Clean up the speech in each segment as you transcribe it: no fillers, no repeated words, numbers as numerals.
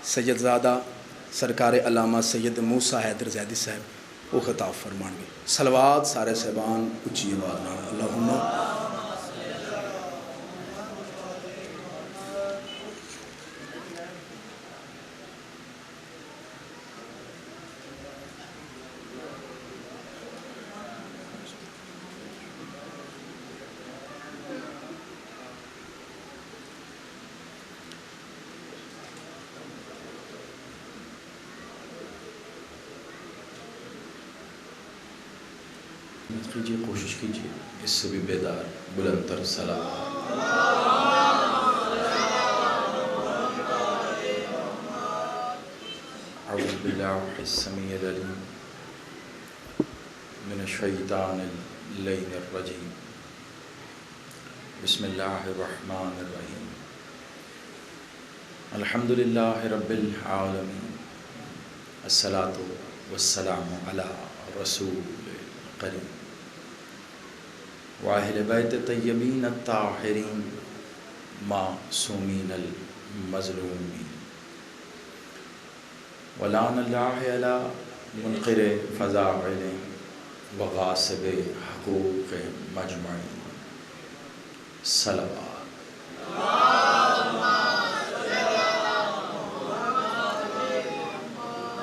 سید زادہ سرکار علامہ سید موسیٰ حیدر زیدی صاحب وہ خطاب فرمان گے. صلوات سارے صاحبان اچھی آواز نال اللہم کیجیے، کوشش کیجیے اس سے بھی بیدار بلند تر سلام. اعوذ باللہ السمیع العلیم من الشیطان اللعین الرجیم. بسم اللہ الرحمن الرحیم. الحمد للہ رب العالمین. الصلاۃ والسلام علی رسول کریم واہل بیت طیبین الطاہرین معصومین المظلومین. ولعن اللہ علی منکر فضائل وغاصب حقوق مجمعین. صلوات.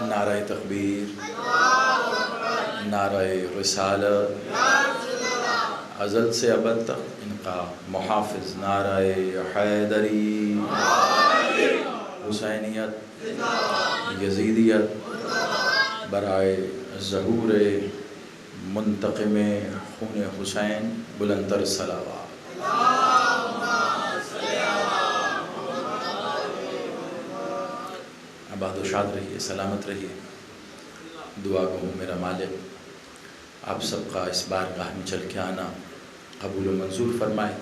نعرہ تکبیر، نعرہ رسالت، ازل سے ابد تک ان کا محافظ. نعرہ حیدری، حسینیت، یزیدیت، برائے ظہور منتقم خون حسین. بلندر صلوات. آباد و شاد رہیے، سلامت رہیے. دعا گو میرا مالک آپ سب کا اس بارگاہ میں چل کے آنا قبول و منظور فرمائے.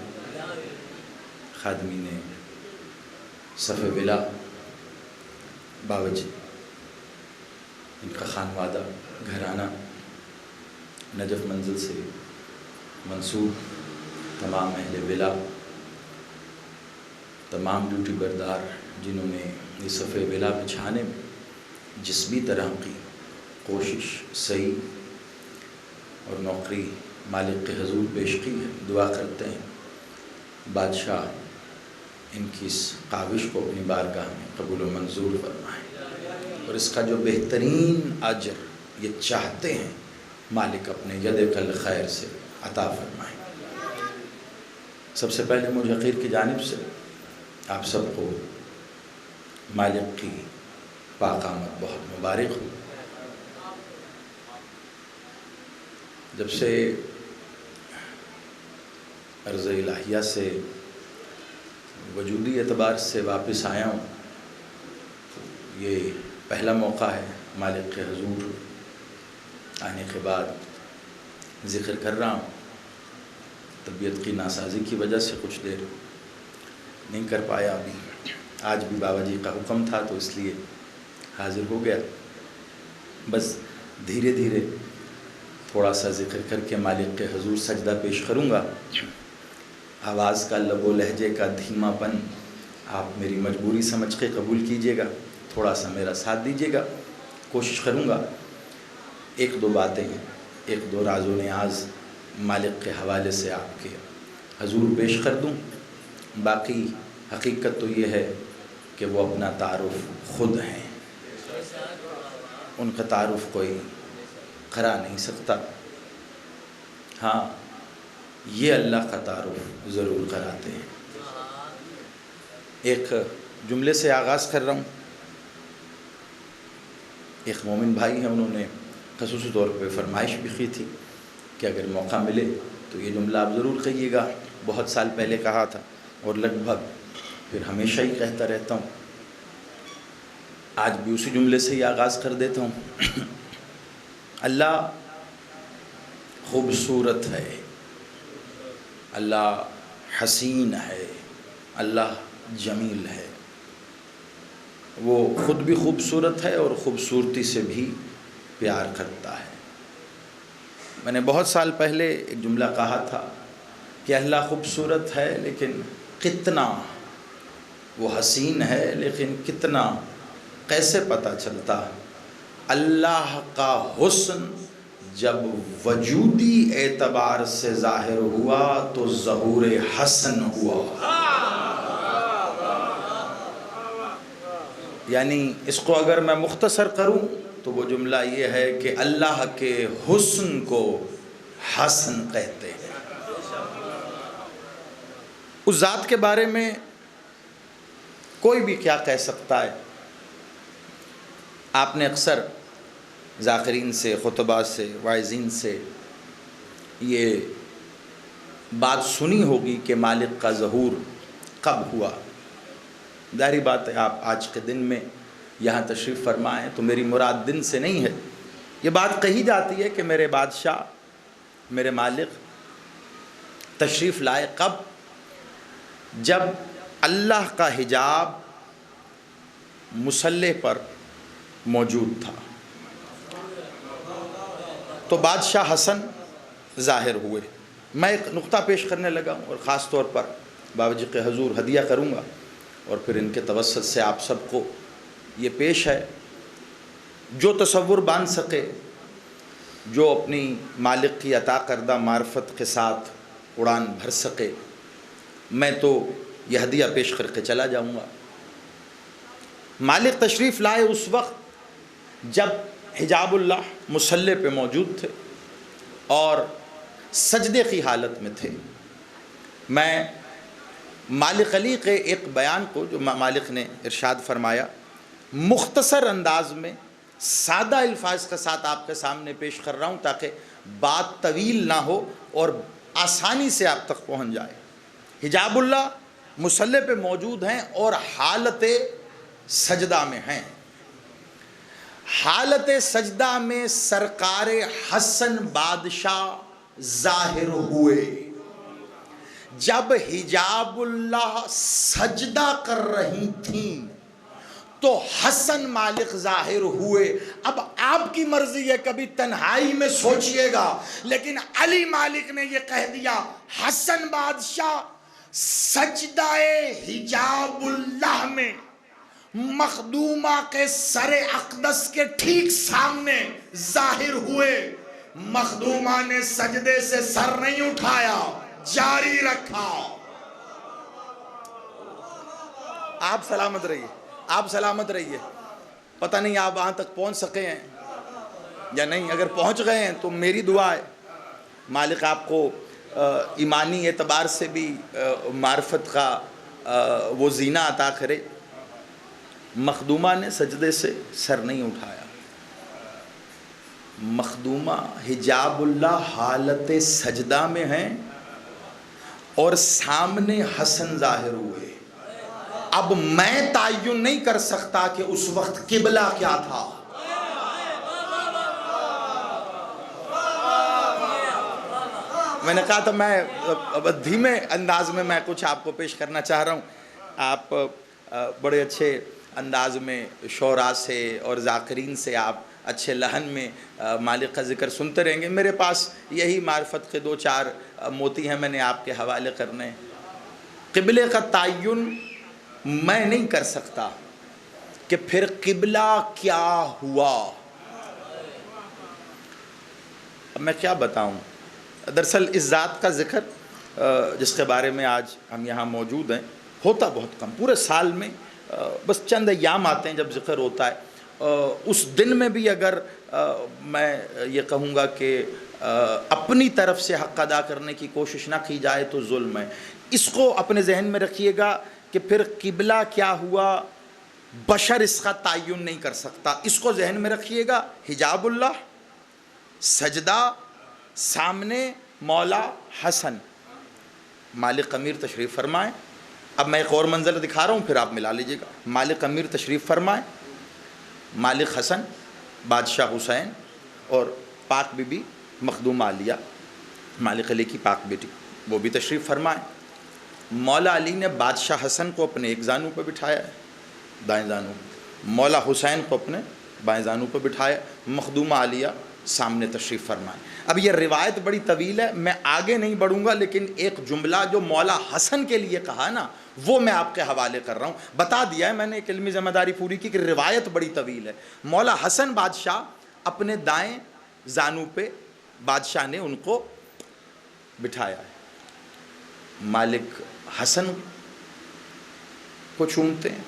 خادمین صف ولا باوجی، ان کا خانوادہ گھرانہ نجف منزل سے منسوب تمام اہل ولا، تمام ڈیوٹی بردار جنہوں نے یہ صف ولا بچھانے میں جس بھی طرح کی کوشش صحیح اور نوکری مالک کے حضور پیش کی ہے، دعا کرتے ہیں بادشاہ ان کی اس کاوش کو اپنی بارگاہ میں قبول و منظور فرمائے، اور اس کا جو بہترین اجر یہ چاہتے ہیں مالک اپنے ید کل خیر سے عطا فرمائے. سب سے پہلے مجھے حقیر کی جانب سے آپ سب کو مالک کی پاک آمد بہت مبارک ہو. جب سے عرض الہیہ سے وجودی اعتبار سے واپس آیا ہوں، یہ پہلا موقع ہے مالک کے حضور آنے کے بعد ذکر کر رہا ہوں. طبیعت کی ناسازی کی وجہ سے کچھ دیر نہیں کر پایا ابھی. آج بھی بابا جی کا حکم تھا تو اس لیے حاضر ہو گیا. بس دھیرے دھیرے تھوڑا سا ذکر کر کے مالک کے حضور سجدہ پیش کروں گا. آواز کا لب و لہجے کا دھیما پن آپ میری مجبوری سمجھ کے قبول کیجیے گا، تھوڑا سا میرا ساتھ دیجیے گا. کوشش کروں گا ایک دو باتیں، ایک دو راز و نیاز مالک کے حوالے سے آپ کے حضور پیش کر دوں. باقی حقیقت تو یہ ہے کہ وہ اپنا تعارف خود ہیں، ان کا تعارف کوئی کرا نہیں سکتا. ہاں یہ اللہ کا تعارف ضرور کراتے ہیں. ایک جملے سے آغاز کر رہا ہوں. ایک مومن بھائی ہیں، انہوں نے خصوصی طور پہ فرمائش بھی کی تھی کہ اگر موقع ملے تو یہ جملہ آپ ضرور کہیے گا. بہت سال پہلے کہا تھا اور لگ بھگ پھر ہمیشہ ہی کہتا رہتا ہوں. آج بھی اسی جملے سے ہی آغاز کر دیتا ہوں. اللہ خوبصورت ہے، اللہ حسین ہے، اللہ جمیل ہے. وہ خود بھی خوبصورت ہے اور خوبصورتی سے بھی پیار کرتا ہے. میں نے بہت سال پہلے ایک جملہ کہا تھا کہ اللہ خوبصورت ہے لیکن کتنا، وہ حسین ہے لیکن کتنا کیسے پتہ چلتا؟ اللہ کا حسن جب وجودی اعتبار سے ظاہر ہوا تو ظہور حسن ہوا۔ یعنی اس کو اگر میں مختصر کروں تو وہ جملہ یہ ہے کہ اللہ کے حسن کو حسن کہتے ہیں۔ اس ذات کے بارے میں کوئی بھی کیا کہہ سکتا ہے؟ آپ نے اکثر ذاکرین سے، خطبہ سے، واعظین سے یہ بات سنی ہوگی کہ مالک کا ظہور کب ہوا۔ ظاہری بات ہے آپ آج کے دن میں یہاں تشریف فرمائیں تو میری مراد دن سے نہیں ہے، یہ بات کہی جاتی ہے کہ میرے بادشاہ، میرے مالک تشریف لائے کب؟ جب اللہ کا حجاب مصلی پر موجود تھا تو بادشاہ حسن ظاہر ہوئے۔ میں ایک نقطہ پیش کرنے لگا ہوں اور خاص طور پر بابا جی کے حضور ہدیہ کروں گا اور پھر ان کے توسط سے آپ سب کو یہ پیش ہے، جو تصور باندھ سکے، جو اپنی مالک کی عطا کردہ معرفت کے ساتھ اڑان بھر سکے، میں تو یہ ہدیہ پیش کر کے چلا جاؤں گا۔ مالک تشریف لائے اس وقت جب حجاب اللہ مصلی پہ موجود تھے اور سجدے کی حالت میں تھے۔ میں مالک علی کے ایک بیان کو جو مالک نے ارشاد فرمایا مختصر انداز میں سادہ الفاظ کے ساتھ آپ کے سامنے پیش کر رہا ہوں تاکہ بات طویل نہ ہو اور آسانی سے آپ تک پہنچ جائے۔ حجاب اللہ مصلی پہ موجود ہیں اور حالت سجدہ میں ہیں۔ حالت سجدہ میں سرکار حسن بادشاہ ظاہر ہوئے۔ جب حجاب اللہ سجدہ کر رہی تھیں تو حسن مالک ظاہر ہوئے۔ اب آپ کی مرضی ہے، کبھی تنہائی میں سوچئے گا، لیکن علی مالک نے یہ کہہ دیا حسن بادشاہ سجدہ حجاب اللہ میں مخدومہ کے سر اقدس کے ٹھیک سامنے ظاہر ہوئے۔ مخدومہ نے سجدے سے سر نہیں اٹھایا، جاری رکھا۔ آپ سلامت رہیے، آپ سلامت رہیے۔ پتہ نہیں آپ وہاں تک پہنچ سکے ہیں یا نہیں، اگر پہنچ گئے ہیں تو میری دعا ہے مالک آپ کو ایمانی اعتبار سے بھی معرفت کا وہ زینہ عطا کرے۔ مخدومہ نے سجدے سے سر نہیں اٹھایا۔ مخدومہ حجاب اللہ حالت سجدہ میں ہیں اور سامنے حسن ظاہر ہوئے۔ اب میں تعین نہیں کر سکتا کہ اس وقت قبلہ کیا تھا۔ میں نے کہا تھا میں دھیمے انداز میں کچھ آپ کو پیش کرنا چاہ رہا ہوں۔ آپ بڑے اچھے انداز میں شعراء سے اور ذاکرین سے آپ اچھے لحن میں مالک کا ذکر سنتے رہیں گے۔ میرے پاس یہی معرفت کے 2-4 موتی ہیں میں نے آپ کے حوالے کرنے۔ قبلے کا تعین میں نہیں کر سکتا کہ پھر قبلہ کیا ہوا۔ اب میں کیا بتاؤں؟ دراصل اس ذات کا ذکر جس کے بارے میں آج ہم یہاں موجود ہیں ہوتا بہت کم، پورے سال میں بس چند ایام آتے ہیں جب ذکر ہوتا ہے۔ اس دن میں بھی اگر میں یہ کہوں گا کہ اپنی طرف سے حق ادا کرنے کی کوشش نہ کی جائے تو ظلم ہے۔ اس کو اپنے ذہن میں رکھیے گا کہ پھر قبلہ کیا ہوا بشر اس کا تعین نہیں کر سکتا۔ اس کو ذہن میں رکھیے گا، حجاب اللہ، سجدہ، سامنے مولا حسن۔ مالک امیر تشریف فرمائیں۔ اب میں ایک اور منظر دکھا رہا ہوں پھر آپ ملا لیجئے گا۔ مالک امیر تشریف فرمائیں، مالک حسن، بادشاہ حسین اور پاک بی بی مخدومہ عالیہ مالک علی کی پاک بیٹی، وہ بھی تشریف فرمائیں۔ مولا علی نے بادشاہ حسن کو اپنے ایک زانو پہ بٹھایا ہے، دائیں زانو، مولا حسین کو اپنے بائیں زانو پہ بٹھایا، مخدومہ عالیہ سامنے تشریف فرمائیں. اب یہ روایت بڑی طویل ہے، میں آگے نہیں بڑھوں گا، لیکن ایک جملہ جو مولا حسن کے لیے کہا ہے نا وہ میں آپ کے حوالے کر رہا ہوں. بتا دیا ہے میں نے، ایک علمی ذمہ داری پوری کی کہ روایت بڑی طویل ہے. مولا حسن بادشاہ اپنے دائیں زانو پہ بادشاہ نے ان کو بٹھایا ہے. مالک حسن کو چومتے ہیں،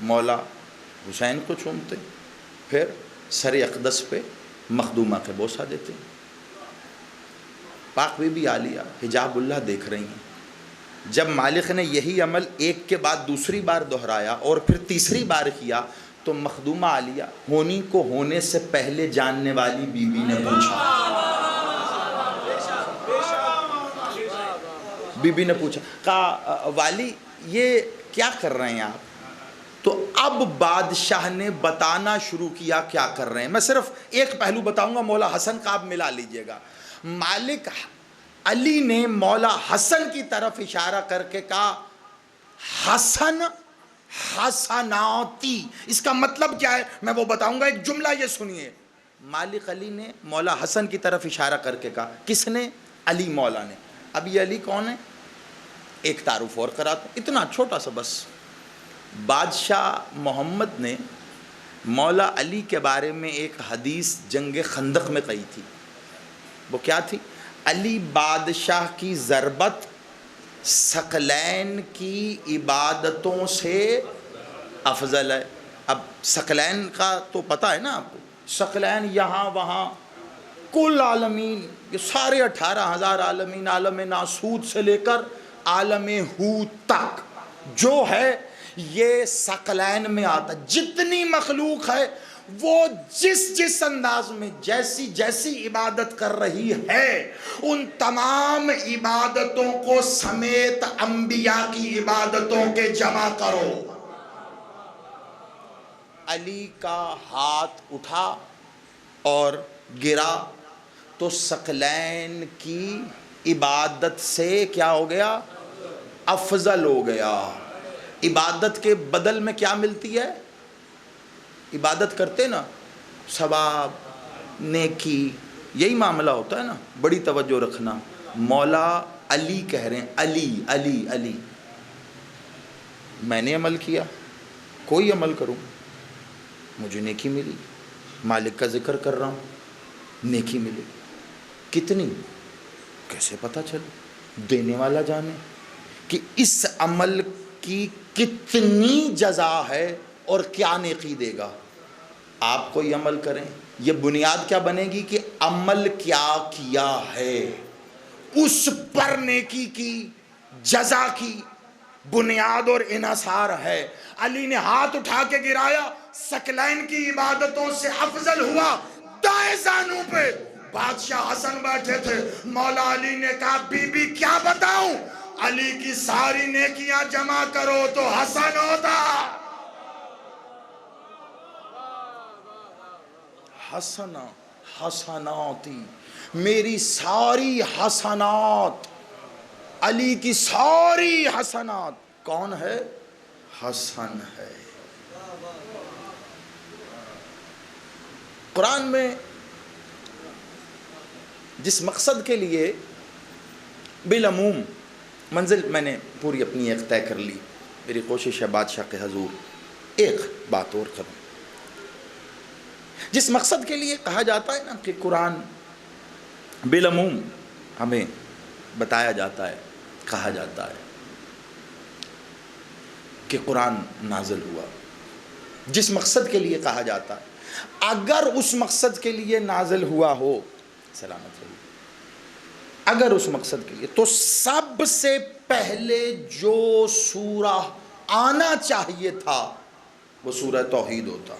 مولا حسین کو چومتے ہیں، پھر سر اقدس پہ مخدومہ کے بوسہ دیتے ہیں. پاک بی بی عالیہ حجاب اللہ دیکھ رہی ہیں. جب مالک نے یہی عمل ایک کے بعد دوسری بار دہرایا اور پھر تیسری بار کیا تو مخدومہ عالیہ ہونی کو ہونے سے پہلے جاننے والی بی بی نے پوچھا، بی بی نے پوچھا، کہا والی یہ کیا کر رہے ہیں آپ؟ تو اب بادشاہ نے بتانا شروع کیا کیا کر رہے ہیں. میں صرف ایک پہلو بتاؤں گا، مولا حسن کا آپ ملا لیجئے گا. مالک علی نے مولا حسن کی طرف اشارہ کر کے کہا حسن حسناتی. اس کا مطلب کیا ہے میں وہ بتاؤں گا، ایک جملہ یہ سنیے. مالک علی نے مولا حسن کی طرف اشارہ کر کے کہا، کس نے؟ علی مولا نے. اب یہ علی کون ہے؟ ایک تعارف اور کراتا، اتنا چھوٹا سا بس. بادشاہ محمد نے مولا علی کے بارے میں ایک حدیث جنگ خندق میں کہی تھی. وہ کیا تھی؟ علی بادشاہ کی ضربت ثقلین کی عبادتوں سے افضل ہے. اب ثقلین کا تو پتہ ہے نا آپ کو، ثقلین یہاں وہاں کل عالمین، یہ سارے 18,000 عالمین، عالم ناسود سے لے کر عالم ہود تک جو ہے یہ ثقلین میں آتا. جتنی مخلوق ہے وہ جس انداز میں جیسی جیسی عبادت کر رہی ہے ان تمام عبادتوں کو سمیت انبیاء کی عبادتوں کے جمع کرو. علی کا ہاتھ اٹھا اور گرا تو ثقلین کی عبادت سے کیا ہو گیا؟ افضل ہو گیا. عبادت کے بدل میں کیا ملتی ہے؟ عبادت کرتے نا، ثواب، نیکی، یہی معاملہ ہوتا ہے نا. بڑی توجہ رکھنا. مولا علی کہہ رہے ہیں، علی علی علی. میں نے عمل کیا، کوئی عمل کروں مجھے نیکی ملی. مالک کا ذکر کر رہا ہوں، نیکی ملی. کتنی؟ کیسے پتہ چلے؟ دینے والا جانے کہ اس عمل کی کتنی جزا ہے اور کیا نیکی دے گا. آپ کوئی عمل کریں، یہ بنیاد کیا بنے گی کہ عمل کیا کیا ہے، اس پر نیکی کی جزا کی بنیاد اور انحصار ہے. علی نے ہاتھ اٹھا کے گرایا، ثقلین کی عبادتوں سے افضل ہوا. دائیں زانو پہ بادشاہ حسن بیٹھے تھے. مولا علی نے کہا بی بی کیا بتاؤں؟ علی کی ساری نیکیاں جمع کرو تو حسن ہوتا. حسن حسناتی، میری ساری حسنات، علی کی ساری حسنات کون ہے؟ حسن ہے. قرآن میں جس مقصد کے لیے بالعموم منزل میں نے پوری اپنی ایک طے کر لی. میری کوشش ہے بادشاہ کے حضور ایک بات اور کروں. جس مقصد کے لیے کہا جاتا ہے نا کہ قرآن بالعموم ہمیں بتایا جاتا ہے، کہا جاتا ہے کہ قرآن نازل ہوا، جس مقصد کے لیے کہا جاتا ہے، اگر اس مقصد کے لیے نازل ہوا ہو، سلامت رہیے، اگر اس مقصد کے لیے، تو سب سے پہلے جو سورہ آنا چاہیے تھا وہ سورہ توحید ہوتا.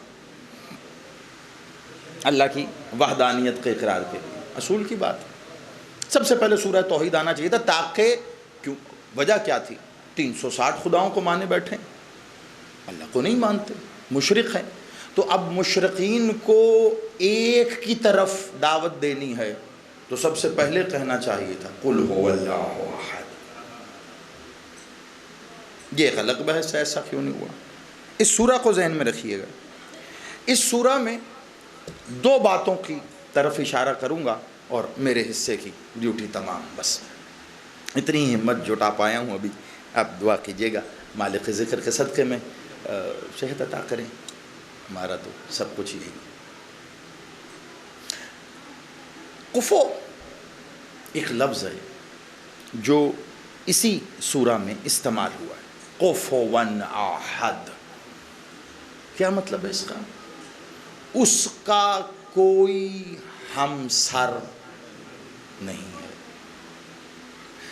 اللہ کی وحدانیت کے اقرار کے لیے اصول کی بات سب سے پہلے سورہ توحید آنا چاہیے تھا. تاکہ کیوں؟ وجہ کیا تھی؟ 360 خداؤں کو مانے بیٹھے، اللہ کو نہیں مانتے، مشرک ہیں. تو اب مشرقین کو ایک کی طرف دعوت دینی ہے تو سب سے پہلے کہنا چاہیے تھا قل هو اللہ احد. یہ غلط بحث ہے، ایسا کیوں نہیں ہوا؟ اس سورہ کو ذہن میں رکھیے گا. اس سورہ میں دو باتوں کی طرف اشارہ کروں گا اور میرے حصے کی ڈیوٹی تمام. بس اتنی ہمت جٹا پایا ہوں ابھی. آپ دعا کیجیے گا مالک ذکر کے صدقے میں صحت عطا کریں. ہمارا تو سب کچھ یہی. کفو ایک لفظ ہے جو اسی سورہ میں استعمال ہوا ہے. کفوًا احد. کیا مطلب ہے اس کا؟ اس کا کوئی ہمسر نہیں ہے.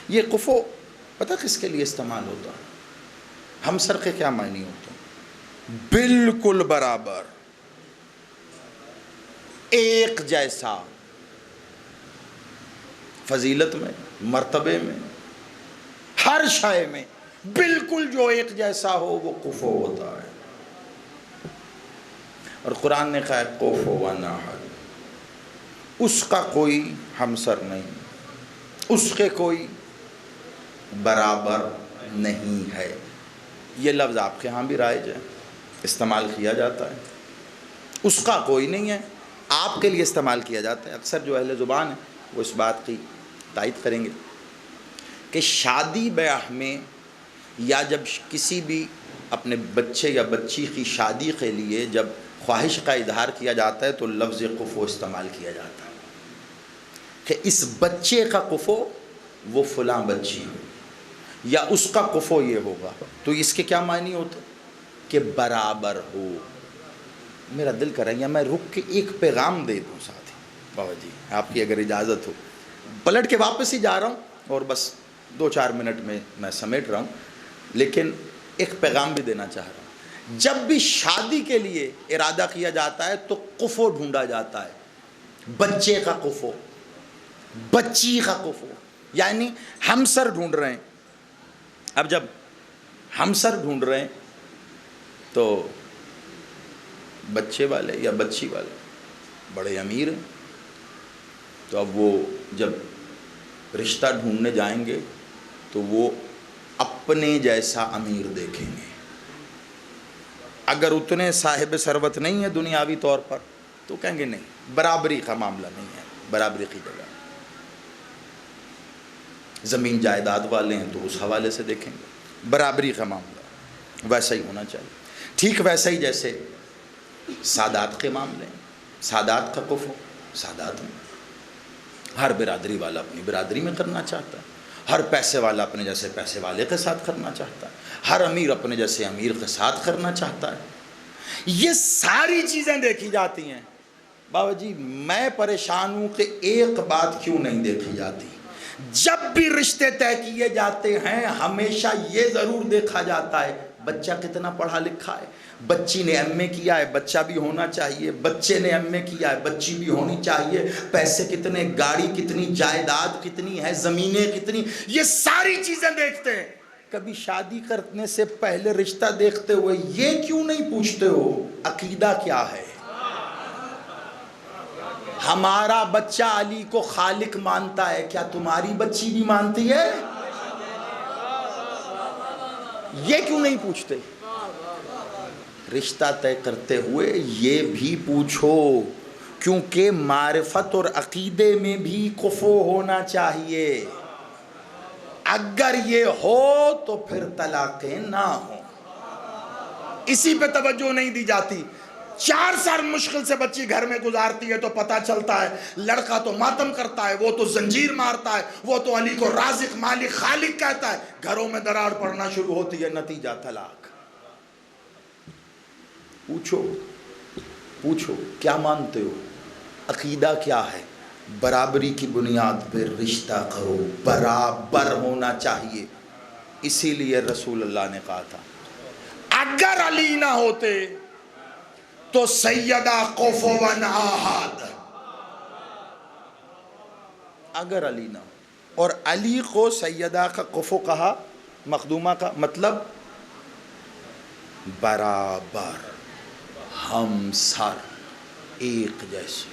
یہ کفو پتہ کس کے لیے استعمال ہوتا ہے؟ ہمسر کے کیا معنی ہوتے ہیں؟ بالکل برابر، ایک جیسا، فضیلت میں، مرتبے میں، ہر شے میں بالکل جو ایک جیسا ہو وہ کفو ہوتا ہے. اور قرآن نے کہا ہے کفواً احد. اس کا کوئی ہمسر نہیں، اس کے کوئی برابر نہیں ہے. یہ لفظ آپ کے ہاں بھی رائج ہے، استعمال کیا جاتا ہے. اس کا کوئی نہیں ہے آپ کے لیے استعمال کیا جاتا ہے. اکثر جو اہل زبان ہیں وہ اس بات کی تائید کریں گے کہ شادی بیاہ میں یا جب کسی بھی اپنے بچے یا بچی کی شادی کے لیے جب خواہش کا اظہار کیا جاتا ہے تو لفظ کفو استعمال کیا جاتا ہے کہ اس بچے کا کفو وہ فلاں بچی ہو، یا اس کا کفو یہ ہوگا. تو اس کے کیا معنی ہوتے کہ برابر ہو. میرا دل کر رہا ہے میں رک کے ایک پیغام دے دوں ساتھی. بابا جی آپ کی اگر اجازت ہو، پلٹ کے واپس ہی جا رہا ہوں اور بس 2-4 منٹ میں سمیٹ رہا ہوں، لیکن ایک پیغام بھی دینا چاہ رہا ہوں. جب بھی شادی کے لیے ارادہ کیا جاتا ہے تو کفو ڈھونڈا جاتا ہے. بچے کا کفو، بچی کا کفو، یعنی ہمسر ڈھونڈ رہے ہیں. اب جب ہمسر ڈھونڈ رہے ہیں تو بچے والے یا بچی والے بڑے امیر ہیں، تو اب وہ جب رشتہ ڈھونڈنے جائیں گے تو وہ اپنے جیسا امیر دیکھیں گے. اگر اتنے صاحب ثروت نہیں ہے دنیاوی طور پر تو کہیں گے نہیں، برابری کا معاملہ نہیں ہے. برابری کی جگہ زمین جائیداد والے ہیں تو اس حوالے سے دیکھیں گے. برابری کا معاملہ ویسا ہی ہونا چاہیے. ٹھیک ویسا ہی جیسے سادات کے معاملے ہیں. سادات کا کفو سادات میں ہر برادری والا اپنی برادری میں کرنا چاہتا ہے، ہر پیسے والا اپنے جیسے پیسے والے کے ساتھ کرنا چاہتا ہے، ہر امیر اپنے جیسے امیر کے ساتھ کرنا چاہتا ہے. یہ ساری چیزیں دیکھی جاتی ہیں. بابا جی میں پریشان ہوں کہ ایک بات کیوں نہیں دیکھی جاتی؟ جب بھی رشتے طے کیے جاتے ہیں ہمیشہ یہ ضرور دیکھا جاتا ہے بچہ کتنا پڑھا لکھا ہے. بچی نے ایم اے کیا ہے، بچہ بھی ہونا چاہیے. بچے نے ایم اے کیا ہے، بچی بھی ہونی چاہیے. پیسے کتنے، گاڑی کتنی، جائیداد کتنی ہے، زمینیں کتنی، یہ ساری چیزیں دیکھتے ہیں. کبھی شادی کرنے سے پہلے رشتہ دیکھتے ہوئے یہ کیوں نہیں پوچھتے ہو عقیدہ کیا ہے؟ ہمارا بچہ علی کو خالق مانتا ہے، کیا تمہاری بچی بھی مانتی ہے؟ یہ کیوں نہیں پوچھتے؟ رشتہ طے کرتے ہوئے یہ بھی پوچھو، کیونکہ معرفت اور عقیدے میں بھی کفو ہونا چاہیے. اگر یہ ہو تو پھر طلاقیں نہ ہوں. اسی پہ توجہ نہیں دی جاتی. 4 سال مشکل سے بچی گھر میں گزارتی ہے تو پتہ چلتا ہے لڑکا تو ماتم کرتا ہے، وہ تو زنجیر مارتا ہے، وہ تو علی کو رازق مالک خالق کہتا ہے. گھروں میں دراڑ پڑنا شروع ہوتی ہے، نتیجہ طلاق. پوچھو کیا مانتے ہو، عقیدہ کیا ہے؟ برابری کی بنیاد پر رشتہ کرو، برابر ہونا چاہیے. اسی لیے رسول اللہ نے کہا تھا اگر علی نہ ہوتے تو سیدہ کفواً احد. اگر علی نہ ہو، اور علی کو سیدہ کا کفو کہا، مخدومہ کا مطلب برابر، ہمسر، ایک جیسے.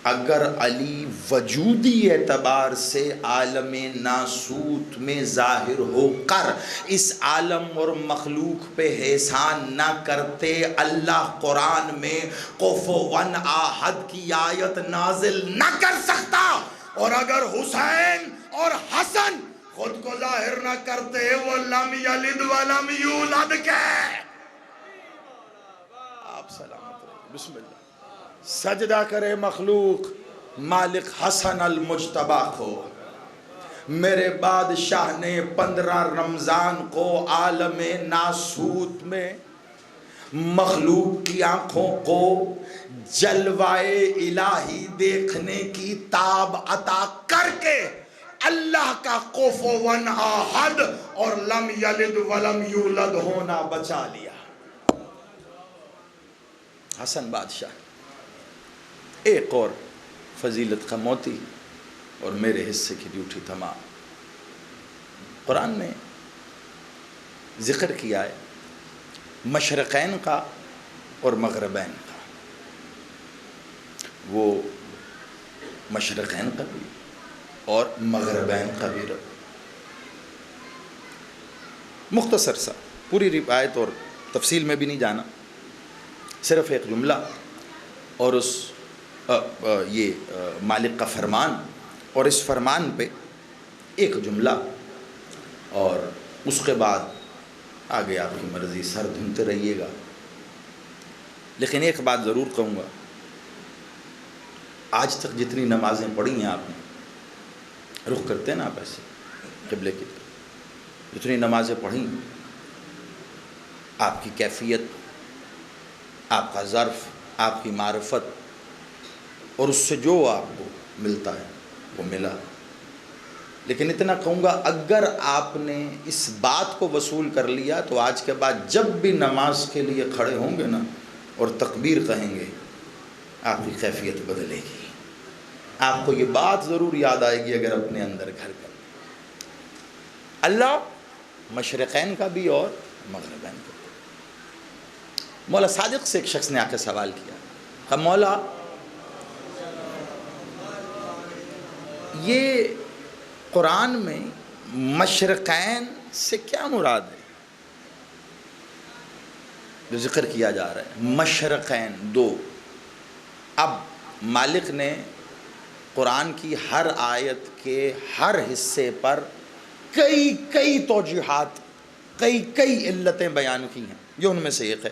اگر علی وجودی اعتبار سے عالم ناسوت میں ظاہر ہو کر اس عالم اور مخلوق پہ احسان نہ کرتے، اللہ قرآن میں کفواً احد کی آیت نازل نہ کر سکتا۔ اور اگر حسین اور حسن خود کو ظاہر نہ کرتے، وہ لم یلد ولم یولد کے، آپ سلامت رہے، بسم اللہ، سجدہ کرے مخلوق مالک حسن المجتبی کو۔ میرے بادشاہ نے 15 رمضان کو عالم ناسوت میں مخلوق کی آنکھوں کو جلوائے الہی دیکھنے کی تاب عطا کر کے اللہ کا کفواً احد اور لم یلد ولم یولد ہونا بچا لیا۔ حسن بادشاہ، ایک اور فضیلت کا موتی اور میرے حصے کی ڈیوٹی تمام۔ قرآن نے ذکر کیا ہے مشرقین کا اور مغربین کا، وہ مشرقین کا بھی اور مغربین کا بھی۔ مختصر سا، پوری روایت اور تفصیل میں بھی نہیں جانا، صرف ایک جملہ اور اس یہ مالک کا فرمان اور اس فرمان پہ ایک جملہ، اور اس کے بعد آگے آپ کی مرضی، سر دھنتے رہیے گا۔ لیکن ایک بات ضرور کہوں گا، آج تک جتنی نمازیں پڑھی ہیں آپ نے، رخ کرتے ہیں نا آپ ایسے قبلے کی طرف، جتنی نمازیں پڑھی ہیں، آپ کی کیفیت، آپ کا ظرف، آپ کی معرفت اور اس سے جو آپ کو ملتا ہے وہ ملا۔ لیکن اتنا کہوں گا، اگر آپ نے اس بات کو وصول کر لیا تو آج کے بعد جب بھی نماز کے لیے کھڑے ہوں گے نا اور تکبیر کہیں گے، آپ کی کیفیت بدلے گی۔ آپ کو یہ بات ضرور یاد آئے گی اگر اپنے اندر گھر کر۔ اللہ مشرقین کا بھی اور مغربین کا بھی۔ مولا صادق سے ایک شخص نے آ کے سوال کیا، کہا مولا یہ قرآن میں مشرقین سے کیا مراد ہے جو ذکر کیا جا رہا ہے؟ مشرقین دو۔ اب مالک نے قرآن کی ہر آیت کے ہر حصے پر کئی توجیحات، کئی علتیں بیان کی ہیں، یہ ان میں سے ایک ہے۔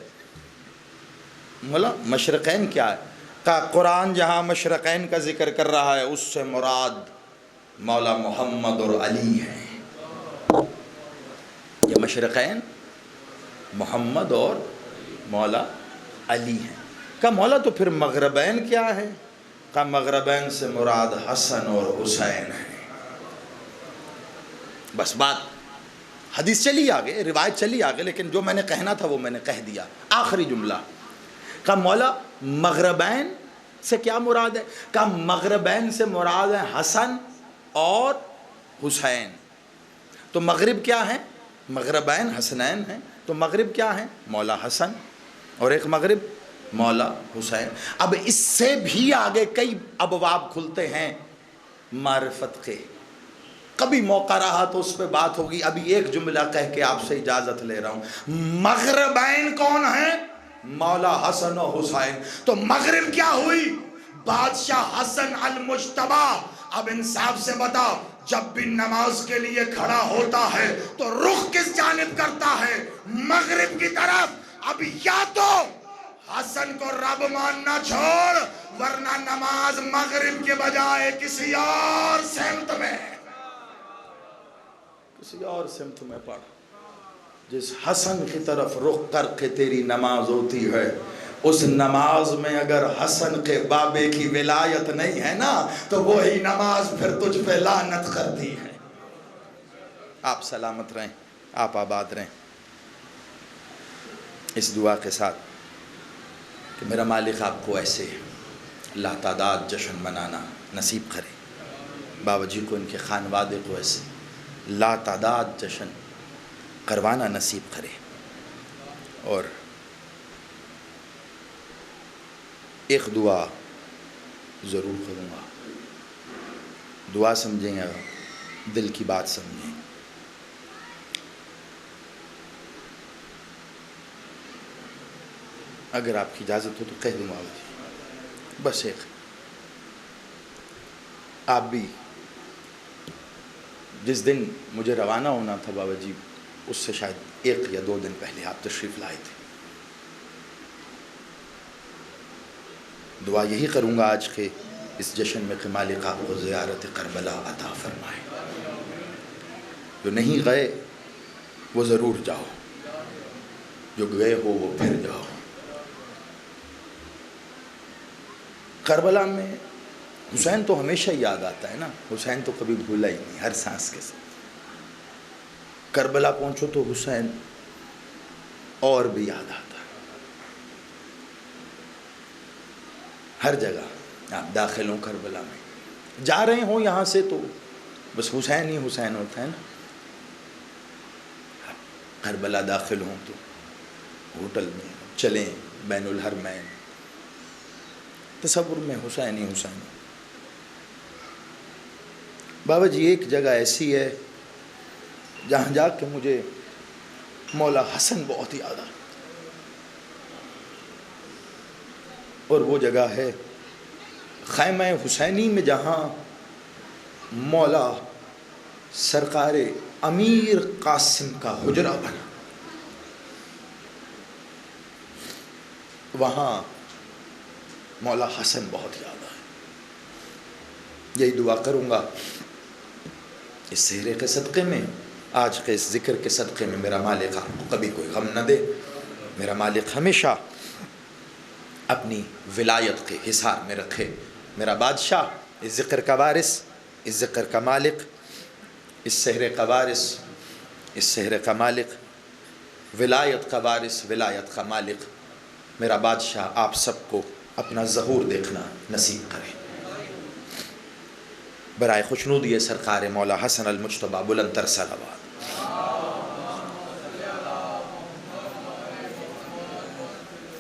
مولا مشرقین کیا ہے؟ کہا قرآن جہاں مشرقین کا ذکر کر رہا ہے اس سے مراد مولا محمد اور علی ہیں۔ یہ مشرقین محمد اور مولا علی ہیں۔ کہا مولا تو پھر مغربین کیا ہے؟ کہا مغربین سے مراد حسن اور حسین ہیں۔ بس بات، حدیث چلی آگے، روایت چلی آگے، لیکن جو میں نے کہنا تھا وہ میں نے کہہ دیا۔ آخری جملہ، کہا مولا مغربین سے کیا مراد ہے؟ کہا مغربین سے مراد ہے حسن اور حسین۔ تو مغرب کیا ہے؟ مغربین حسنین ہیں، تو مغرب کیا ہے؟ مولا حسن اور ایک مغرب مولا حسین۔ اب اس سے بھی آگے کئی ابواب کھلتے ہیں معرفت کے، کبھی موقع رہا تو اس پہ بات ہوگی۔ ابھی ایک جملہ کہہ کے آپ سے اجازت لے رہا ہوں۔ مغربین کون ہیں؟ مولا حسن و حسین۔ تو مغرب کیا ہوئی؟ بادشاہ حسن المجتبی۔ اب انصاف سے بتا، جب بھی نماز کے لیے کھڑا ہوتا ہے تو رخ کس جانب کرتا ہے؟ مغرب کی طرف۔ اب یا تو حسن کو رب ماننا چھوڑ، ورنہ نماز مغرب کے بجائے کسی اور سمت میں پڑھ۔ جس حسن کی طرف رخ کر کے تیری نماز ہوتی ہے، اس نماز میں اگر حسن کے بابے کی ولایت نہیں ہے نا تو وہی نماز پھر تجھ پہ لعنت کرتی ہے۔ آپ سلامت رہیں، آپ آباد رہیں، اس دعا کے ساتھ کہ میرا مالک آپ کو ایسے لاتعداد جشن منانا نصیب کرے، بابا جی کو، ان کے خانوادے کو ایسے لاتعداد جشن کروانا نصیب کرے۔ اور ایک دعا ضرور کروں گا. دعا سمجھیں یا دل کی بات سمجھیں. اگر آپ کی اجازت ہو تو کہہ دوں بابا جی. بس ایک آپ بھی جس دن مجھے روانہ ہونا تھا بابا جی، اس سے شاید 1 یا 2 دن پہلے آپ تشریف لائے تھے. دعا یہی کروں گا آج کے اس جشن میں کہ مالک آپ کو زیارت کربلا عطا فرمائے. جو نہیں گئے وہ ضرور جاؤ، جو گئے ہو وہ پھر جاؤ. کربلا میں حسین تو ہمیشہ یاد آتا ہے نا، حسین تو کبھی بھولا ہی نہیں، ہر سانس کے ساتھ. کربلا پہنچو تو حسین اور بھی یاد آتا ہے. ہر جگہ آپ داخل ہوں کربلا میں، جا رہے ہوں یہاں سے تو بس حسین ہی حسین ہوتا ہے نا. کربلا داخل ہوں تو ہوٹل میں چلیں بین الحرمین، تصور میں حسین ہی حسین. بابا جی ایک جگہ ایسی ہے جہاں جا کے مجھے مولا حسن بہت یاد آتا، اور وہ جگہ ہے خیمہ حسینی میں، جہاں مولا سرکار امیر قاسم کا حجرہ بنا. وہاں مولا حسن بہت یاد آئے. یہی دعا کروں گا اس سہرے کے صدقے میں، آج کے اس ذکر کے صدقے میں، میرا مالک آپ کو کبھی کوئی غم نہ دے. میرا مالک ہمیشہ اپنی ولایت کے حصار میں رکھے. میرا بادشاہ، اس ذکر کا وارث، اس ذکر کا مالک، اس سہرے کا وارث، اس سہرے کا مالک، ولایت کا وارث، ولایت کا مالک، میرا بادشاہ آپ سب کو اپنا ظہور دیکھنا نصیب کرے. برائے خوشنودی سرکار مولا حسن المجتبیٰ بلند تر صلوات.